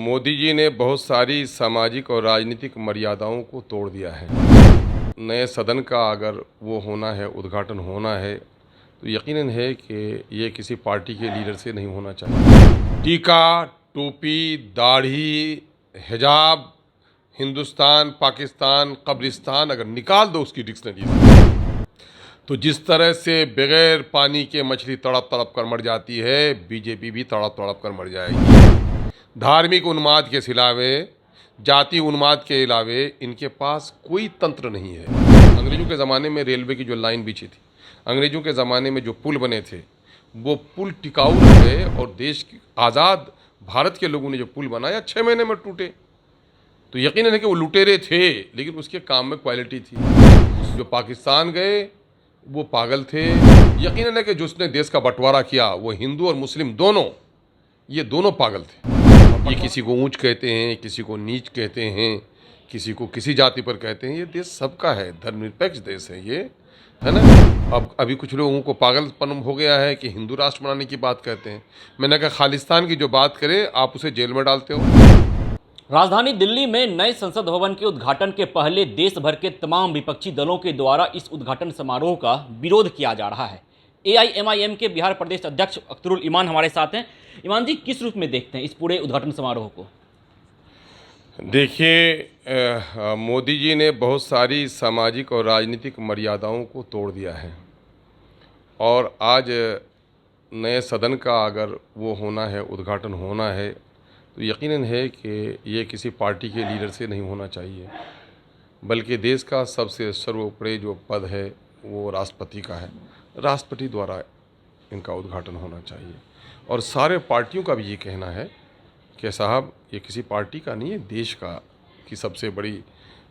मोदी जी ने बहुत सारी सामाजिक और राजनीतिक मर्यादाओं को तोड़ दिया है। नए सदन का अगर वो होना है, उद्घाटन होना है, तो यकीनन है कि ये किसी पार्टी के लीडर से नहीं होना चाहिए। टीका, टोपी, दाढ़ी, हिजाब, हिंदुस्तान, पाकिस्तान, कब्रिस्तान अगर निकाल दो उसकी डिक्शनरी से, तो जिस तरह से बगैर पानी के मछली तड़प तड़प कर मर जाती है, बीजेपी भी तड़प तड़प कर मर जाएगी। धार्मिक उन्माद के सिलावे, जाति उन्माद के अलावे इनके पास कोई तंत्र नहीं है। अंग्रेजों के ज़माने में रेलवे की जो लाइन बिछी थी, अंग्रेजों के ज़माने में जो पुल बने थे, वो पुल टिकाऊ रहे और देश की आज़ाद भारत के लोगों ने जो पुल बनाया 6 महीने में टूटे। तो यकीनन है कि वो लुटेरे थे, लेकिन उसके काम में क्वालिटी थी। जो पाकिस्तान गए वो पागल थे। यकीनन है कि जिसने देश का बंटवारा किया वो हिंदू और मुस्लिम दोनों, ये दोनों पागल थे। ये किसी को ऊंच कहते हैं, किसी को नीच कहते हैं, किसी को किसी जाति पर कहते हैं। ये देश सबका है, धर्मनिरपेक्ष देश है ये, है ना। अब अभी कुछ लोगों को पागलपन हो गया है कि हिंदू राष्ट्र बनाने की बात कहते हैं। मैंने कहा खालिस्तान की जो बात करें आप उसे जेल में डालते हो। राजधानी दिल्ली में नए संसद भवन के उद्घाटन के पहले देश भर के तमाम विपक्षी दलों के द्वारा इस उद्घाटन समारोह का विरोध किया जा रहा है। एआईएमआईएम के बिहार प्रदेश अध्यक्ष अख्तरुल ईमान हमारे साथ हैं। ईमान जी, किस रूप में देखते हैं इस पूरे उद्घाटन समारोह को? देखिए, मोदी जी ने बहुत सारी सामाजिक और राजनीतिक मर्यादाओं को तोड़ दिया है और आज नए सदन का अगर वो होना है, उद्घाटन होना है, तो यकीनन है कि ये किसी पार्टी के लीडर से नहीं होना चाहिए, बल्कि देश का सबसे सर्वोपरि जो पद है वो राष्ट्रपति का है। राष्ट्रपति द्वारा इनका उद्घाटन होना चाहिए और सारे पार्टियों का भी ये कहना है कि साहब ये किसी पार्टी का नहीं है, देश का की सबसे बड़ी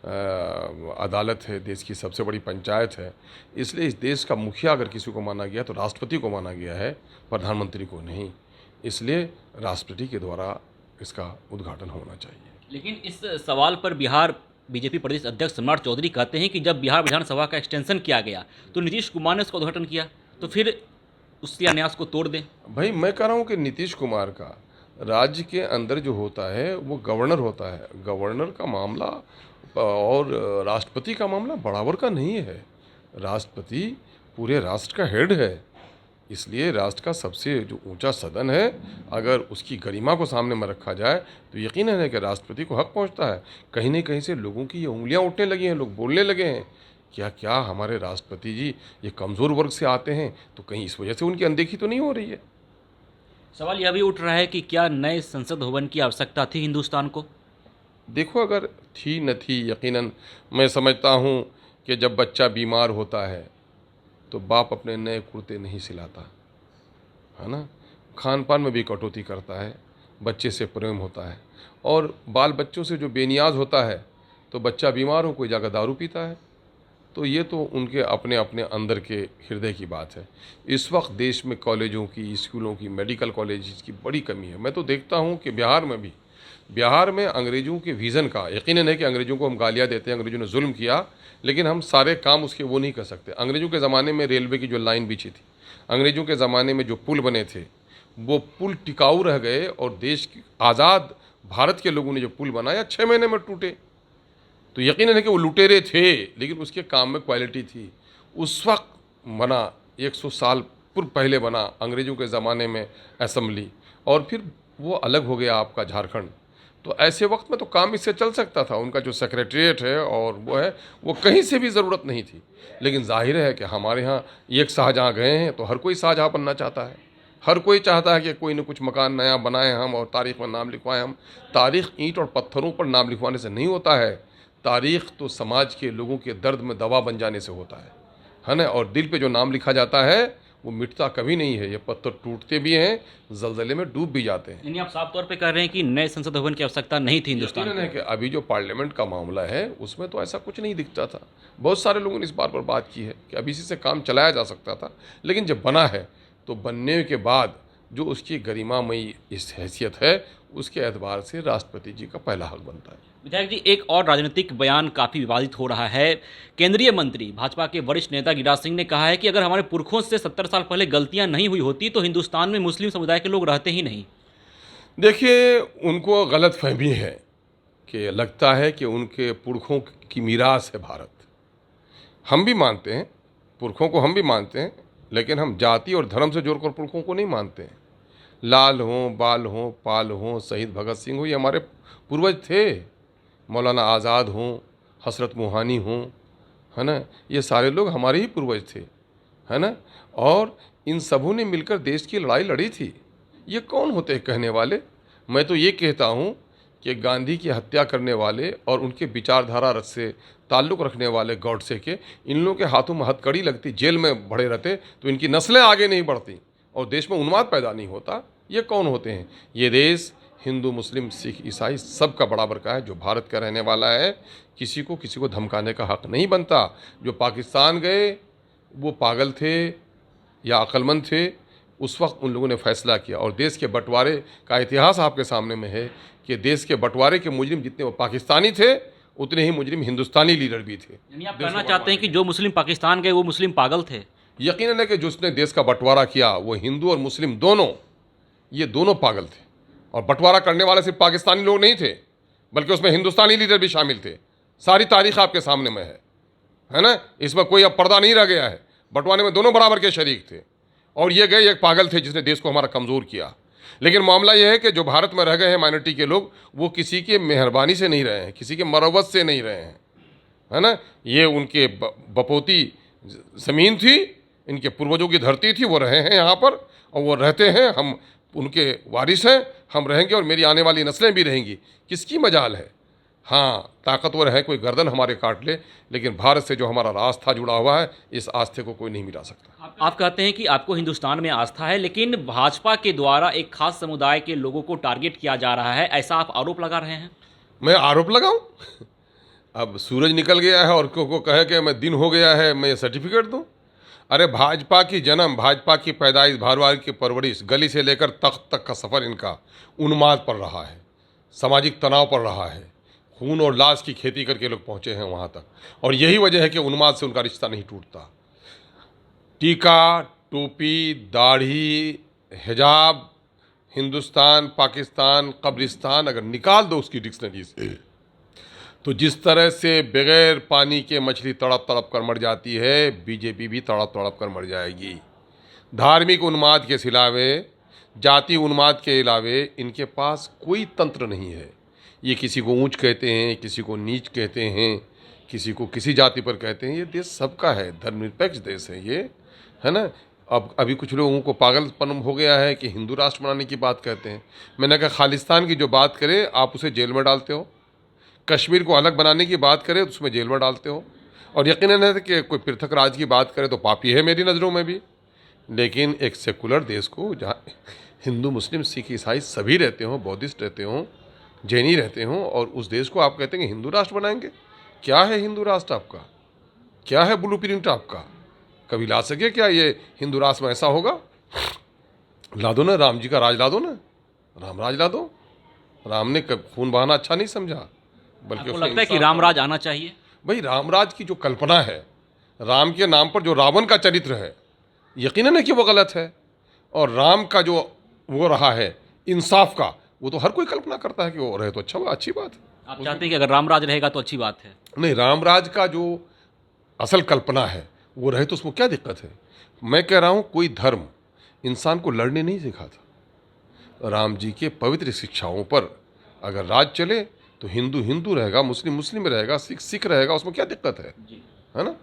अदालत है, देश की सबसे बड़ी पंचायत है। इसलिए इस देश का मुखिया अगर किसी को माना गया तो राष्ट्रपति को माना गया है, प्रधानमंत्री को नहीं। इसलिए राष्ट्रपति के द्वारा इसका उद्घाटन होना चाहिए। लेकिन इस सवाल पर बिहार बीजेपी प्रदेश अध्यक्ष सम्राट चौधरी कहते हैं कि जब बिहार विधानसभा का एक्सटेंशन किया गया तो नीतीश कुमार ने उसका उद्घाटन किया, तो फिर उस शिलान्यास को तोड़ दें। भाई मैं कह रहा हूँ कि नीतीश कुमार का राज्य के अंदर जो होता है वो गवर्नर होता है। गवर्नर का मामला और राष्ट्रपति का मामला बराबर का नहीं है। राष्ट्रपति पूरे राष्ट्र का हेड है, इसलिए राष्ट्र का सबसे जो ऊंचा सदन है, अगर उसकी गरिमा को सामने में रखा जाए तो यकीनन है कि राष्ट्रपति को हक पहुंचता है। कहीं न कहीं से लोगों की ये उंगलियां उठने लगी हैं, लोग बोलने लगे हैं क्या हमारे राष्ट्रपति जी ये कमज़ोर वर्ग से आते हैं, तो कहीं इस वजह से उनकी अनदेखी तो नहीं हो रही है। सवाल यह भी उठ रहा है कि क्या नए संसद भवन की आवश्यकता थी हिंदुस्तान को? देखो अगर थी न थी, यकीनन मैं समझता हूँ कि जब बच्चा बीमार होता है तो बाप अपने नए कुर्ते नहीं सिलाता, है ना। खान पान में भी कटौती करता है, बच्चे से प्रेम होता है, और बाल बच्चों से जो बेनियाज होता है तो बच्चा बीमार हो कोई जाकर दारू पीता है। तो ये तो उनके अपने अपने अंदर के हृदय की बात है। इस वक्त देश में कॉलेजों की, स्कूलों की, मेडिकल कॉलेज की बड़ी कमी है। मैं तो देखता हूँ कि बिहार में अंग्रेज़ों के विज़न का, यकीनन है कि अंग्रेज़ों को हम गालियाँ देते हैं, अंग्रेज़ों ने जुल्म किया, लेकिन हम सारे काम उसके वो नहीं कर सकते। अंग्रेज़ों के ज़माने में रेलवे की जो लाइन बिछी थी, अंग्रेज़ों के ज़माने में जो पुल बने थे, वो पुल टिकाऊ रह गए और देश की आज़ाद भारत के लोगों ने जो पुल बनाया 6 महीने में टूटे। तो यकीनन है कि वो लुटेरे थे, लेकिन उसके काम में क्वालिटी थी। उस वक्त बना, 100 साल पूर्व पहले बना अंग्रेज़ों के ज़माने में असेंबली, और फिर वो अलग हो गया आपका झारखंड। तो ऐसे वक्त में तो काम इससे चल सकता था। उनका जो सेक्रेटरीट है और वो है, वो कहीं से भी ज़रूरत नहीं थी। लेकिन जाहिर है कि हमारे यहाँ एक शाहजहाँ गए हैं तो हर कोई शाहजहाँ बनना चाहता है। हर कोई चाहता है कि कोई न कुछ मकान नया बनाएं हम और तारीख़ में नाम लिखवाएं हम। तारीख़ ईंट और पत्थरों पर नाम लिखवाने से नहीं होता है, तारीख़ तो समाज के लोगों के दर्द में दवा बन जाने से होता है ना। और दिल पे जो नाम लिखा जाता है वो मिटता कभी नहीं है। ये पत्थर टूटते भी हैं, जलजले में डूब भी जाते हैं। यानी आप साफ तौर पे कह रहे हैं कि नए संसद भवन की आवश्यकता नहीं थी हिंदुस्तान यकीनन है को। कि अभी जो पार्लियामेंट का मामला है उसमें तो ऐसा कुछ नहीं दिखता था। बहुत सारे लोगों ने इस बात पर बात की है कि अभी इसी से काम चलाया जा सकता था, लेकिन जब बना है तो बनने के बाद जो उसकी गरिमामयी इस हैसियत है, उसके एतबार से राष्ट्रपति जी का पहला हक बनता है। विधायक जी, एक और राजनीतिक बयान काफ़ी विवादित हो रहा है। केंद्रीय मंत्री भाजपा के वरिष्ठ नेता गिरिराज सिंह ने कहा है कि अगर हमारे पुरखों से 70 साल पहले गलतियां नहीं हुई होती तो हिंदुस्तान में मुस्लिम समुदाय के लोग रहते ही नहीं। देखिए, उनको गलतफहमी है कि लगता है कि उनके पुरखों की मीरास है भारत। हम भी मानते हैं, पुरखों को हम भी मानते हैं, लेकिन हम जाति और धर्म से जोड़कर पुरखों को नहीं मानते हैं। लाल हों, बाल हों, पाल हों, शहीद भगत सिंह हो, ये हमारे पूर्वज थे। मौलाना आज़ाद हों, हसरत मोहानी हों, है ना, ये सारे लोग हमारे ही पूर्वज थे, है ना। और इन सबों ने मिलकर देश की लड़ाई लड़ी थी। ये कौन होते हैं कहने वाले? मैं तो ये कहता हूँ कि गांधी की हत्या करने वाले और उनके विचारधारा से ताल्लुक़ रखने वाले गॉडसे के, इन लोगों के हाथों में हथकड़ी लगती, जेल में भरे रहते तो इनकी नस्लें आगे नहीं बढ़ती और देश में उन्माद पैदा नहीं होता। ये कौन होते हैं? ये देश हिंदू, मुस्लिम, सिख, ईसाई सब का बराबर का है, जो भारत का रहने वाला है। किसी को धमकाने का हक़ नहीं बनता। जो पाकिस्तान गए वो पागल थे या अक्लमंद थे, उस वक्त उन लोगों ने फैसला किया। और देश के बंटवारे का इतिहास आपके सामने में है कि देश के बंटवारे के मुजरिम जितने वो पाकिस्तानी थे, उतने ही मुजरिम हिंदुस्तानी लीडर भी थे। यानी आप कहना चाहते हैं कि जो मुस्लिम पाकिस्तान गए वो मुस्लिम पागल थे? यकीनन है कि जिसने देश का बंटवारा किया वो हिंदू और मुस्लिम दोनों, ये दोनों पागल थे। और बंटवारा करने वाले सिर्फ पाकिस्तानी लोग नहीं थे, बल्कि उसमें हिंदुस्तानी लीडर भी शामिल थे। सारी तारीख आपके सामने में है ना। इसमें कोई अब पर्दा नहीं रह गया है। बंटवारे में दोनों बराबर के शरीक थे। और ये गए एक पागल थे जिसने देश को हमारा कमज़ोर किया। लेकिन मामला यह है कि जो भारत में रह गए हैं माइनॉरिटी के लोग, वो किसी के मेहरबानी से नहीं रहे हैं, किसी के मरवत से नहीं रहे हैं, है ना। ये उनके बपोती ज़मीन थी, इनके पूर्वजों की धरती थी, वो रहे हैं यहाँ पर और वो रहते हैं। हम उनके वारिस हैं, हम रहेंगे और मेरी आने वाली नस्लें भी रहेंगी। किसकी मजाल है? हाँ, ताकतवर है कोई गर्दन हमारे काट ले, लेकिन भारत से जो हमारा आस्था जुड़ा हुआ है, इस आस्थे को कोई नहीं मिटा सकता। आप कहते हैं कि आपको हिंदुस्तान में आस्था है, लेकिन भाजपा के द्वारा एक खास समुदाय के लोगों को टारगेट किया जा रहा है, ऐसा आप आरोप लगा रहे हैं? मैं आरोप लगाऊं? अब सूरज निकल गया है और को कहे कि मैं दिन हो गया है, मैं ये सर्टिफिकेट दूं? अरे भाजपा की जन्म, भाजपा की पैदाइश, भाजपा की परवरिश, गली से लेकर तख्त तक का सफ़र इनका उन्माद पर रहा है, सामाजिक तनाव पर रहा है। खून और लाश की खेती करके लोग पहुँचे हैं वहाँ तक, और यही वजह है कि उन्माद से उनका रिश्ता नहीं टूटता। टीका, टोपी, दाढ़ी, हिजाब, हिंदुस्तान, पाकिस्तान, कब्रिस्तान अगर निकाल दो उसकी डिक्शनरी से, तो जिस तरह से बगैर पानी के मछली तड़प तड़प कर मर जाती है, बीजेपी भी तड़प तड़प कर मर जाएगी। धार्मिक उन्माद के सिलावे, जाति उन्माद के अलावे इनके पास कोई तंत्र नहीं है। ये किसी को ऊंच कहते हैं, किसी को नीच कहते हैं, किसी को किसी जाति पर कहते हैं। ये देश सबका है, धर्मनिरपेक्ष देश है ये, है ना। अब अभी कुछ लोगों को पागलपन हो गया है कि हिंदू राष्ट्र बनाने की बात कहते हैं। मैंने कहा खालिस्तान की जो बात करे आप उसे जेल में डालते हो, कश्मीर को अलग बनाने की बात करे तो उसमें जेल में डालते हो, और यकीनन है कि कोई पृथक राज की बात करे तो पापी है मेरी नज़रों में भी। लेकिन एक सेकुलर देश को जहाँ हिंदू, मुस्लिम, सिख, ईसाई सभी रहते हों, बौद्धिस्ट रहते हों, जैनी रहते हों, और उस देश को आप कहते हैं कि हिंदू राष्ट्र बनाएंगे? क्या है हिंदू राष्ट्र आपका? क्या है ब्लूप्रिंट आपका? कभी ला सके क्या ये हिंदू राष्ट्र में ऐसा होगा? ला दो ना, राम जी का राज ला दो ना, राम राज ला दो। राम ने खून बहाना अच्छा नहीं समझा, बल्कि आपको लगता है कि रामराज आना चाहिए? भाई, रामराज की जो कल्पना है, राम के नाम पर जो रावण का चरित्र है, यकीनन है कि वो गलत है। और राम का जो वो रहा है इंसाफ का, वो तो हर कोई कल्पना करता है कि वो रहे तो अच्छा, अच्छी बात है। आप चाहते हैं कि अगर रामराज रहेगा तो अच्छी बात है? नहीं, रामराज का जो असल कल्पना है वो रहे तो उसमें क्या दिक्कत है? मैं कह रहा हूँ कोई धर्म इंसान को लड़ने नहीं सिखाता। राम जी के पवित्र शिक्षाओं पर अगर राज चले तो हिंदू हिंदू रहेगा, मुस्लिम मुस्लिम रहेगा, सिख सिख रहेगा, उसमें क्या दिक्कत है ना।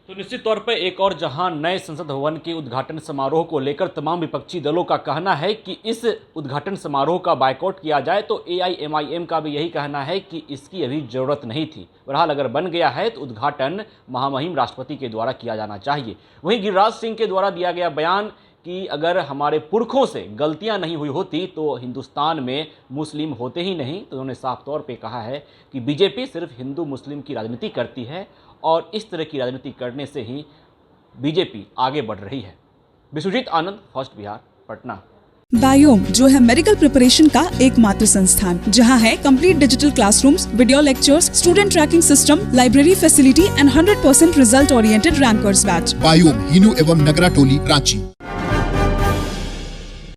तो निश्चित तौर पर एक और जहां नए संसद भवन के उद्घाटन समारोह को लेकर तमाम विपक्षी दलों का कहना है कि इस उद्घाटन समारोह का बायकॉट किया जाए, तो AIMIM का भी यही कहना है कि इसकी अभी ज़रूरत नहीं थी। बहरहाल अगर बन गया है तो उद्घाटन महामहिम राष्ट्रपति के द्वारा किया जाना चाहिए। वहीं गिरिराज सिंह के द्वारा दिया गया बयान कि अगर हमारे पुरखों से गलतियां नहीं हुई होती तो हिंदुस्तान में मुस्लिम होते ही नहीं। तो उन्होंने साफ तौर पे कहा है कि बीजेपी सिर्फ हिंदू मुस्लिम की राजनीति करती है और इस तरह की राजनीति करने से ही बीजेपी आगे बढ़ रही है। विश्वजीत आनंद, फर्स्ट बिहार, पटना। बायोम जो है मेडिकल प्रिपरेशन का एकमात्र संस्थान जहां है complete digital classrooms, video lectures, student tracking system, library facility and 100% result oriented rankers batch. Biome, Hinoo एवं नगरा टोली, रांची।